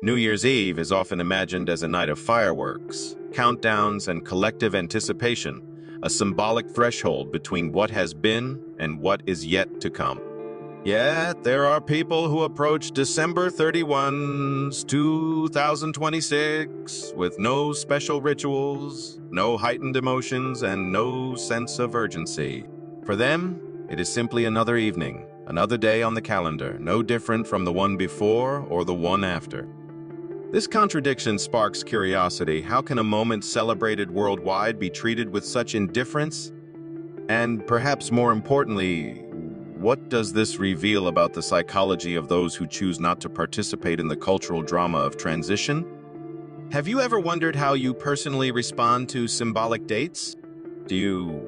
New Year's Eve is often imagined as a night of fireworks, countdowns, and collective anticipation, a symbolic threshold between what has been and what is yet to come. Yet, there are people who approach December 31, 2026 with no special rituals, no heightened emotions, and no sense of urgency. For them, it is simply another evening, another day on the calendar, no different from the one before or the one after. This contradiction sparks curiosity. How can a moment celebrated worldwide be treated with such indifference? And perhaps more importantly, what does this reveal about the psychology of those who choose not to participate in the cultural drama of transition? Have you ever wondered how you personally respond to symbolic dates? Do you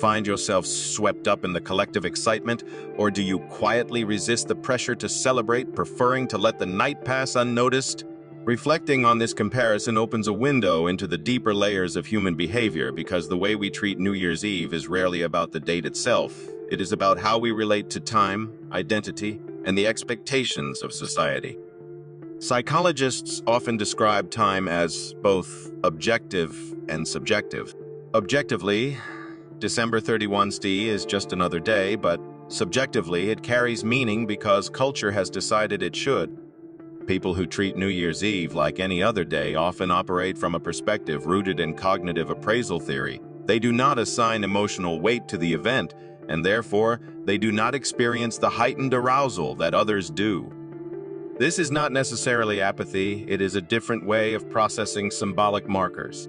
find yourself swept up in the collective excitement, or do you quietly resist the pressure to celebrate, preferring to let the night pass unnoticed? Reflecting on this comparison opens a window into the deeper layers of human behavior, because the way we treat New Year's Eve is rarely about the date itself. It is about how we relate to time, identity, and the expectations of society. Psychologists often describe time as both objective and subjective. Objectively, December 31 is just another day, but subjectively, it carries meaning because culture has decided it should. People who treat New Year's Eve like any other day often operate from a perspective rooted in cognitive appraisal theory. They do not assign emotional weight to the event, and therefore, they do not experience the heightened arousal that others do. This is not necessarily apathy, it is a different way of processing symbolic markers.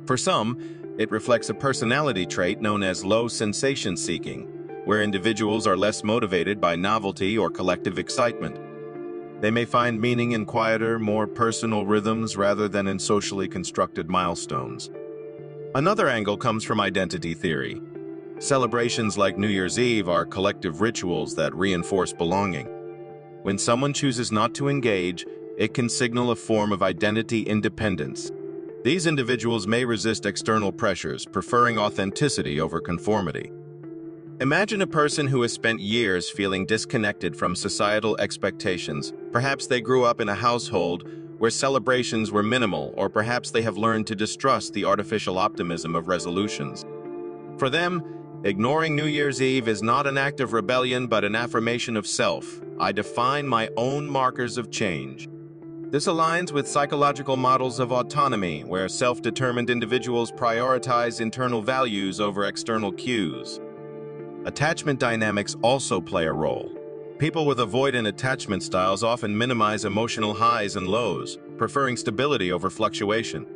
For some, it reflects a personality trait known as low sensation seeking, where individuals are less motivated by novelty or collective excitement. They may find meaning in quieter, more personal rhythms rather than in socially constructed milestones. Another angle comes from identity theory. Celebrations like New Year's Eve are collective rituals that reinforce belonging. When someone chooses not to engage, it can signal a form of identity independence. These individuals may resist external pressures, preferring authenticity over conformity. Imagine a person who has spent years feeling disconnected from societal expectations. Perhaps they grew up in a household where celebrations were minimal, or perhaps they have learned to distrust the artificial optimism of resolutions. For them, ignoring New Year's Eve is not an act of rebellion, but an affirmation of self. I define my own markers of change. This aligns with psychological models of autonomy, where self-determined individuals prioritize internal values over external cues. Attachment dynamics also play a role. People with avoidant attachment styles often minimize emotional highs and lows, preferring stability over fluctuation.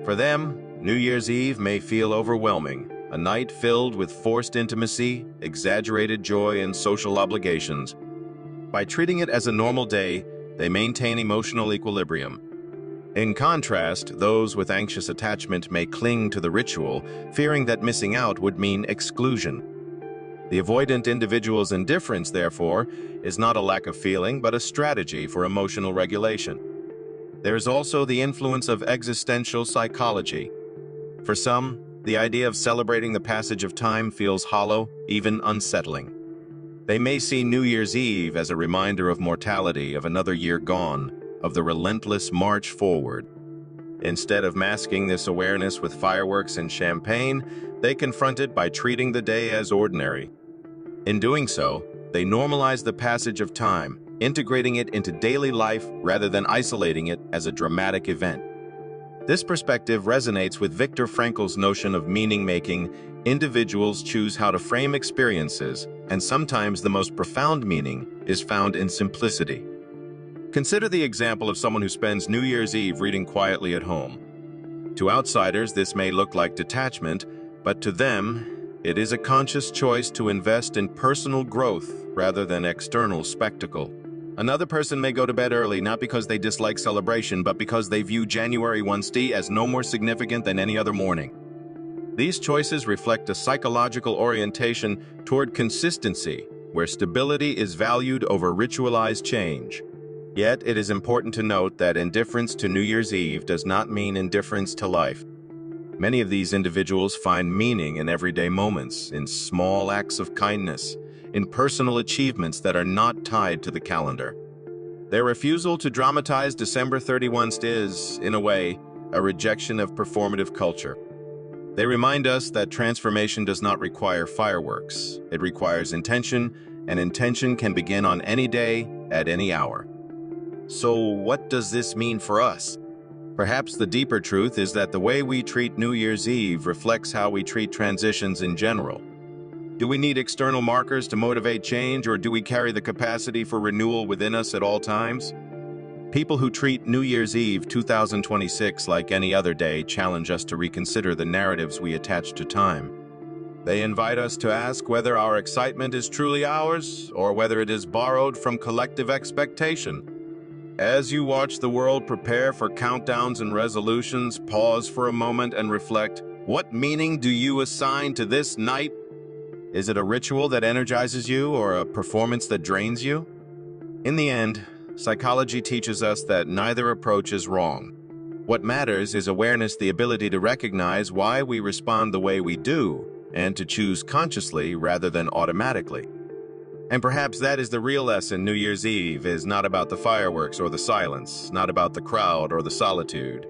For them, New Year's Eve may feel overwhelming, a night filled with forced intimacy, exaggerated joy, and social obligations. By treating it as a normal day, they maintain emotional equilibrium. In contrast, those with anxious attachment may cling to the ritual, fearing that missing out would mean exclusion. The avoidant individual's indifference, therefore, is not a lack of feeling, but a strategy for emotional regulation. There's also the influence of existential psychology. For some, the idea of celebrating the passage of time feels hollow, even unsettling. They may see New Year's Eve as a reminder of mortality, of another year gone, of the relentless march forward. Instead of masking this awareness with fireworks and champagne, they confront it by treating the day as ordinary. In doing so, they normalize the passage of time, integrating it into daily life rather than isolating it as a dramatic event. This perspective resonates with Viktor Frankl's notion of meaning-making. Individuals choose how to frame experiences, and sometimes the most profound meaning is found in simplicity. Consider the example of someone who spends New Year's Eve reading quietly at home. To outsiders, this may look like detachment, but to them, it is a conscious choice to invest in personal growth rather than external spectacle. Another person may go to bed early not because they dislike celebration, but because they view January 1 as no more significant than any other morning. These choices reflect a psychological orientation toward consistency, where stability is valued over ritualized change. Yet, it is important to note that indifference to New Year's Eve does not mean indifference to life. Many of these individuals find meaning in everyday moments, in small acts of kindness, in personal achievements that are not tied to the calendar. Their refusal to dramatize December 31st is, in a way, a rejection of performative culture. They remind us that transformation does not require fireworks. It requires intention, and intention can begin on any day, at any hour. So what does this mean for us? Perhaps the deeper truth is that the way we treat New Year's Eve reflects how we treat transitions in general. Do we need external markers to motivate change, or do we carry the capacity for renewal within us at all times? People who treat New Year's Eve 2026 like any other day challenge us to reconsider the narratives we attach to time. They invite us to ask whether our excitement is truly ours, or whether it is borrowed from collective expectation. As you watch the world prepare for countdowns and resolutions, pause for a moment and reflect, what meaning do you assign to this night? Is it a ritual that energizes you, or a performance that drains you? In the end, psychology teaches us that neither approach is wrong. What matters is awareness, the ability to recognize why we respond the way we do, and to choose consciously rather than automatically. And perhaps that is the real lesson. New Year's Eve is not about the fireworks or the silence, not about the crowd or the solitude.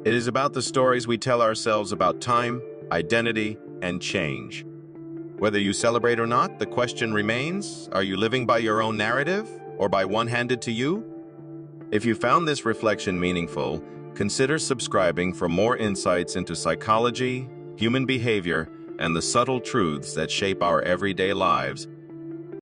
It is about the stories we tell ourselves about time, identity, and change. Whether you celebrate or not, the question remains, are you living by your own narrative, or by one handed to you? If you found this reflection meaningful, consider subscribing for more insights into psychology, human behavior, and the subtle truths that shape our everyday lives.